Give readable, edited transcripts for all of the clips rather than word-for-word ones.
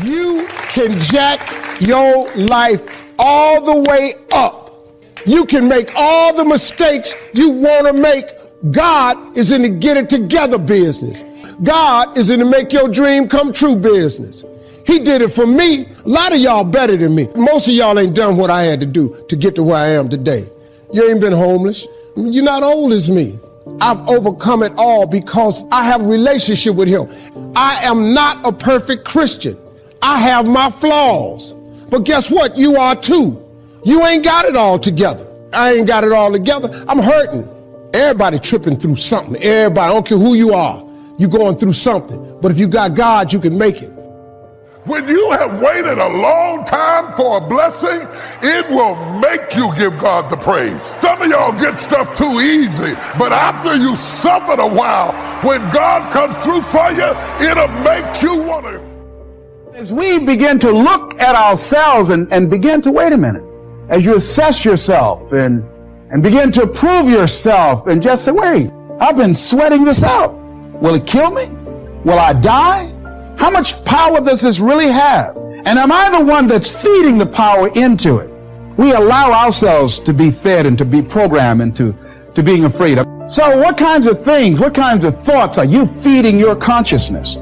You can jack your life all the way up. You can make all the mistakes you want to make. God is in the get it together business. God is in the make your dream come true business. He did it for me. A lot of y'all better than me. Most of y'all ain't done what I had to do to get to where I am today. You ain't been homeless. You're not old as me. I've overcome it all because I have a relationship with him. I am not a perfect Christian. I have my flaws. But guess what? You are too. You ain't got it all together. I ain't got it all together. I'm hurting. Everybody tripping through something. Everybody, I don't care who you are, you going through something. But if you got God, you can make it. When you have waited a long time for a blessing, it will make you give God the praise. Some of y'all get stuff too easy, but after you suffered a while, when God comes through for you, it'll make you want to. As we begin to look at ourselves and begin to, wait a minute, as you assess yourself and begin to prove yourself and just say, wait, I've been sweating this out. Will it kill me? Will I die? How much power does this really have? And am I the one that's feeding the power into it? We allow ourselves to be fed and to be programmed into being afraid of. So what kinds of things, what kinds of thoughts are you feeding your consciousness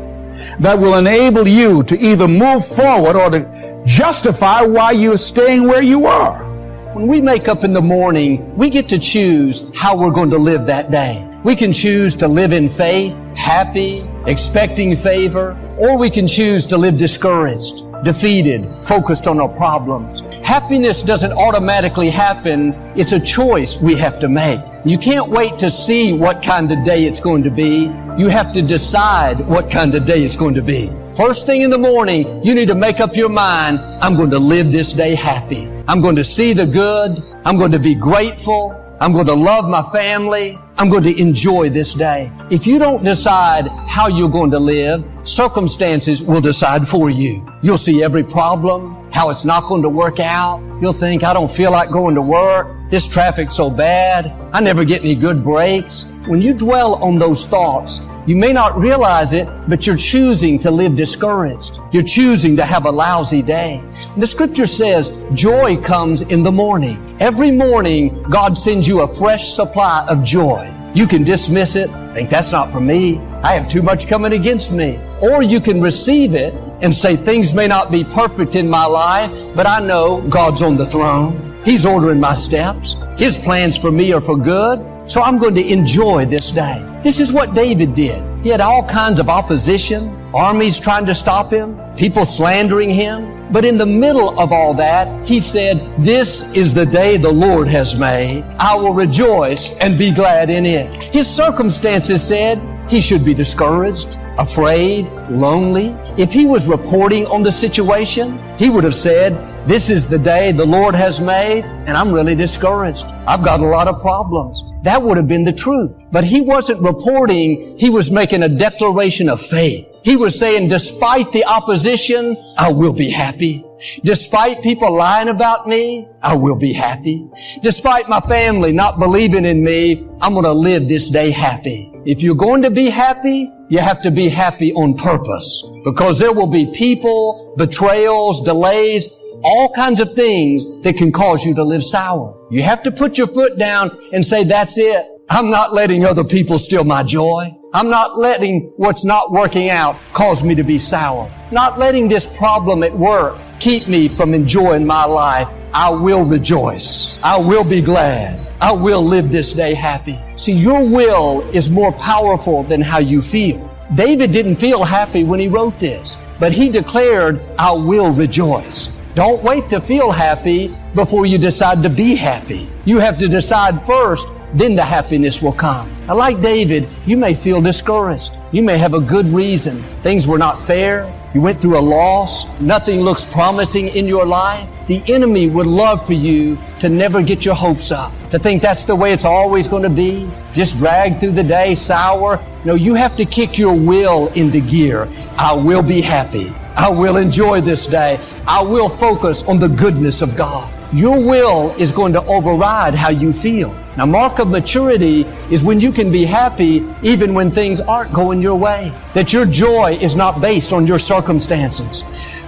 that will enable you to either move forward or to justify why you're staying where you are? When we wake up in the morning, we get to choose how we're going to live that day. We can choose to live in faith, happy, expecting favor, or we can choose to live discouraged, defeated, focused on our problems. Happiness doesn't automatically happen. It's a choice we have to make. You can't wait to see what kind of day it's going to be. You have to decide what kind of day it's going to be. First thing in the morning, you need to make up your mind, I'm going to live this day happy. I'm going to see the good. I'm going to be grateful. I'm going to love my family. I'm going to enjoy this day. If you don't decide how you're going to live, circumstances will decide for you. You'll see every problem, how it's not going to work out. You'll think, I don't feel like going to work. This traffic's so bad. I never get any good breaks. When you dwell on those thoughts, you may not realize it, but you're choosing to live discouraged. You're choosing to have a lousy day. The scripture says joy comes in the morning. Every morning, God sends you a fresh supply of joy. You can dismiss it, think that's not for me. I have too much coming against me. Or you can receive it and say things may not be perfect in my life, but I know God's on the throne. He's ordering my steps. His plans for me are for good. So I'm going to enjoy this day. This is what David did. He had all kinds of opposition, armies trying to stop him, people slandering him. But in the middle of all that, he said, this is the day the Lord has made. I will rejoice and be glad in it. His circumstances said he should be discouraged, afraid, lonely. If he was reporting on the situation, he would have said, this is the day the Lord has made, and I'm really discouraged. I've got a lot of problems. That would have been the truth. But he wasn't reporting, he was making a declaration of faith. He was saying, despite the opposition, I will be happy. Despite people lying about me, I will be happy. Despite my family not believing in me, I'm going to live this day happy. If you're going to be happy, you have to be happy on purpose. Because there will be people, betrayals, delays, all kinds of things that can cause you to live sour. You have to put your foot down and say, that's it. I'm not letting other people steal my joy. I'm not letting what's not working out cause me to be sour. Not letting this problem at work keep me from enjoying my life. I will rejoice. I will be glad. I will live this day happy. See, your will is more powerful than how you feel. David didn't feel happy when he wrote this, but he declared, I will rejoice. Don't wait to feel happy before you decide to be happy. You have to decide first, then the happiness will come. Now, like David, you may feel discouraged. You may have a good reason. Things were not fair. You went through a loss. Nothing looks promising in your life. The enemy would love for you to never get your hopes up, to think that's the way it's always going to be, just drag through the day sour. No, you have to kick your will into gear. I will be happy. I will enjoy this day. I will focus on the goodness of God. Your will is going to override how you feel. Now, mark of maturity is when you can be happy even when things aren't going your way. That your joy is not based on your circumstances.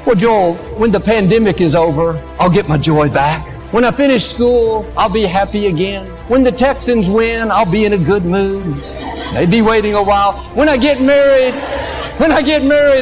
Well, Joel, when the pandemic is over, I'll get my joy back. When I finish school, I'll be happy again. When the Texans win, I'll be in a good mood. They'd be waiting a while. When I get married,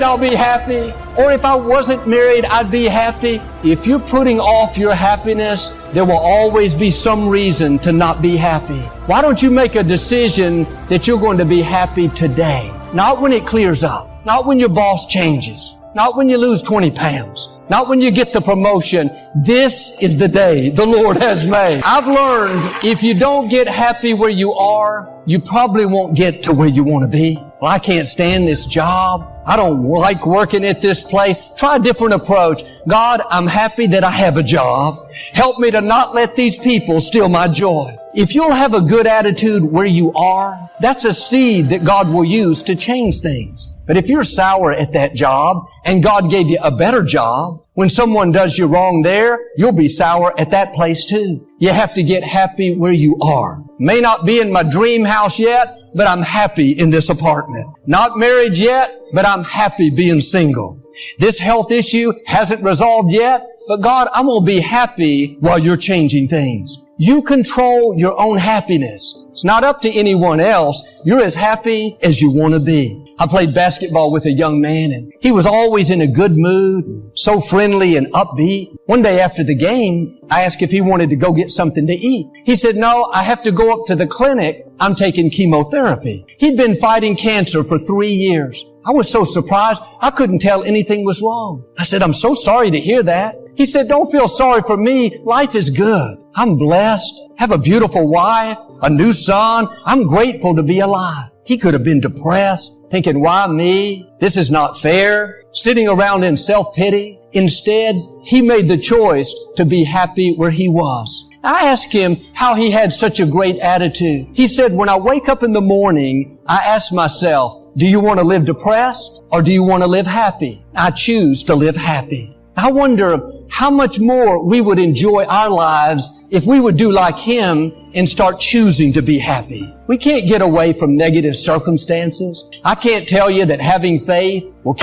I'll be happy. Or if I wasn't married, I'd be happy. If you're putting off your happiness, there will always be some reason to not be happy. Why don't you make a decision that you're going to be happy today? Not when it clears up. Not when your boss changes. Not when you lose 20 pounds. Not when you get the promotion. This is the day the Lord has made. I've learned if you don't get happy where you are, you probably won't get to where you want to be. Well, I can't stand this job. I don't like working at this place. Try a different approach. God, I'm happy that I have a job. Help me to not let these people steal my joy. If you'll have a good attitude where you are, that's a seed that God will use to change things. But if you're sour at that job and God gave you a better job, when someone does you wrong there, you'll be sour at that place too. You have to get happy where you are. May not be in my dream house yet, but I'm happy in this apartment. Not married yet, but I'm happy being single. This health issue hasn't resolved yet, but God, I'm going to be happy while you're changing things. You control your own happiness. It's not up to anyone else. You're as happy as you want to be. I played basketball with a young man, and he was always in a good mood, so friendly and upbeat. One day after the game, I asked if he wanted to go get something to eat. He said, "No, I have to go up to the clinic. I'm taking chemotherapy." He'd been fighting cancer for 3 years. I was so surprised, I couldn't tell anything was wrong. I said, "I'm so sorry to hear that." He said, "Don't feel sorry for me. Life is good. I'm blessed, have a beautiful wife, a new son. I'm grateful to be alive." He could have been depressed, thinking, why me? This is not fair, sitting around in self-pity. Instead, he made the choice to be happy where he was. I asked him how he had such a great attitude. He said, "When I wake up in the morning, I ask myself, do you want to live depressed or do you want to live happy? I choose to live happy." I wonder how much more we would enjoy our lives if we would do like him and start choosing to be happy. We can't get away from negative circumstances. I can't tell you that having faith will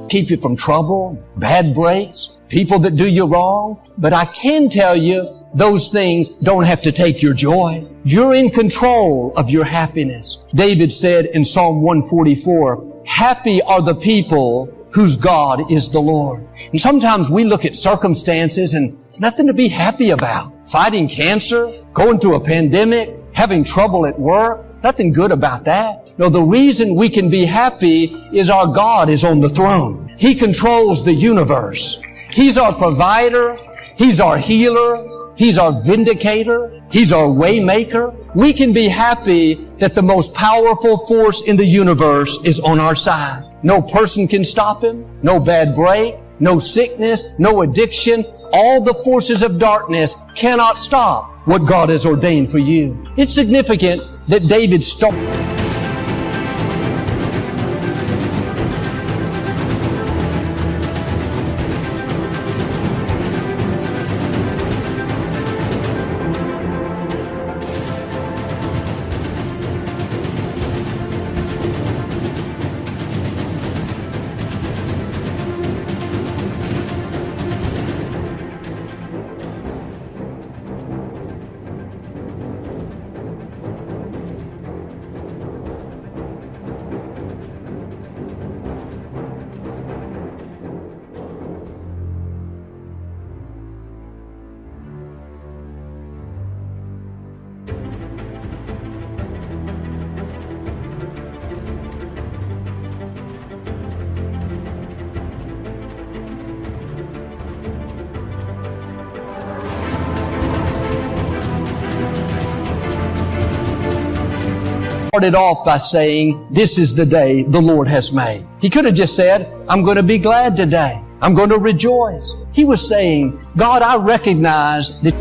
keep you from trouble, bad breaks, people that do you wrong. But I can tell you, those things don't have to take your joy. You're in control of your happiness. David said in Psalm 144, happy are the people whose God is the Lord. And sometimes we look at circumstances and there's nothing to be happy about. Fighting cancer, going through a pandemic, having trouble at work, nothing good about that. No, the reason we can be happy is our God is on the throne. He controls the universe. He's our provider. He's our healer. He's our vindicator. He's our way maker. We can be happy that the most powerful force in the universe is on our side. No person can stop him. No bad break. No sickness. No addiction. All the forces of darkness cannot stop what God has ordained for you. It's significant that David started. Started off by saying, this is the day the Lord has made. He could have just said, I'm going to be glad today. I'm going to rejoice. He was saying, God, I recognize that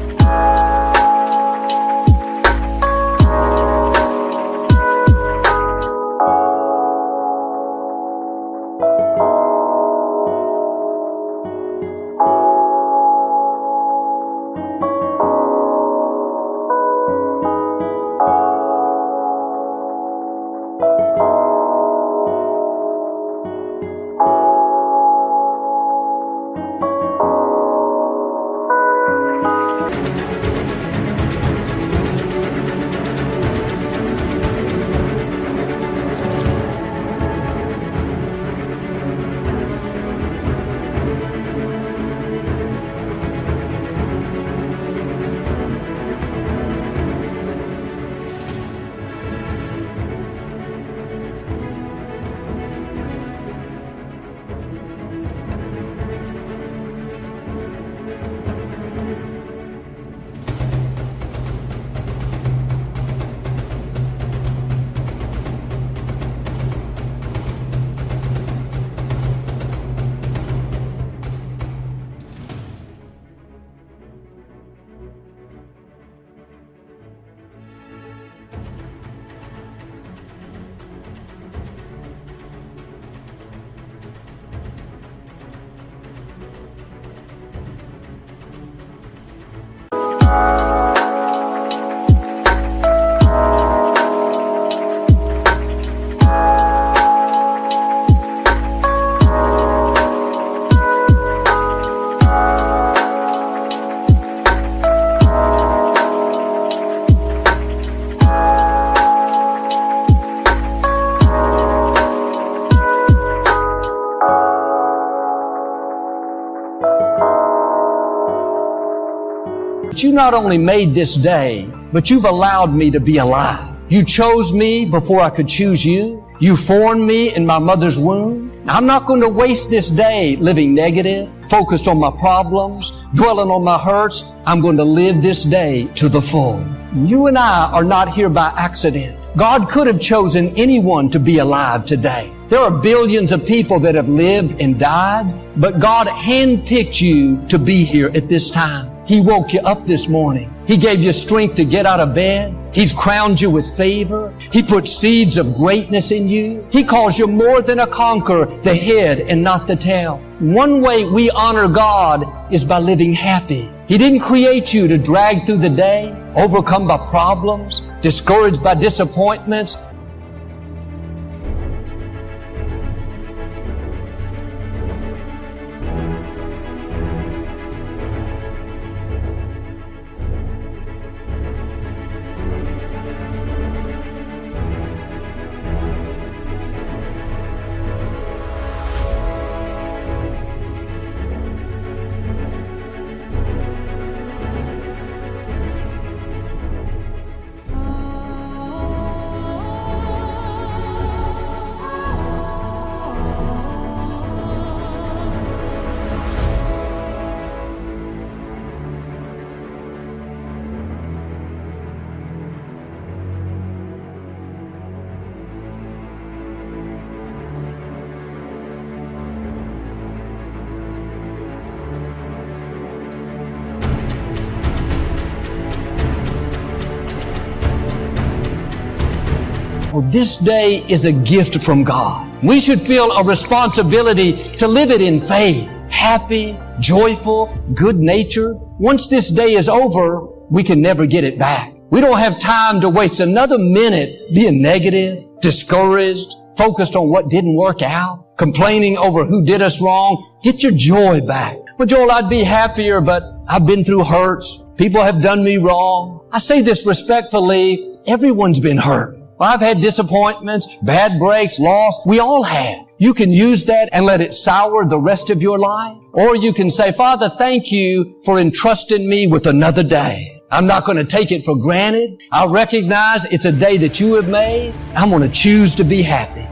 you not only made this day, but you've allowed me to be alive. You chose me before I could choose you. You formed me in my mother's womb. I'm not going to waste this day living negative, focused on my problems, dwelling on my hurts. I'm going to live this day to the full. You and I are not here by accident. God could have chosen anyone to be alive today. There are billions of people that have lived and died, but God handpicked you to be here at this time. He woke you up this morning. He gave you strength to get out of bed. He's crowned you with favor. He put seeds of greatness in you. He calls you more than a conqueror, the head and not the tail. One way we honor God is by living happy. He didn't create you to drag through the day, overcome by problems, discouraged by disappointments. For this day is a gift from God. We should feel a responsibility to live it in faith, happy, joyful, good-natured. Once this day is over, we can never get it back. We don't have time to waste another minute being negative, discouraged, focused on what didn't work out, complaining over who did us wrong. Get your joy back. Well, Joel, I'd be happier, but I've been through hurts. People have done me wrong. I say this respectfully. Everyone's been hurt. Well, I've had disappointments, bad breaks, loss. We all have. You can use that and let it sour the rest of your life. Or you can say, Father, thank you for entrusting me with another day. I'm not going to take it for granted. I recognize it's a day that you have made. I'm going to choose to be happy.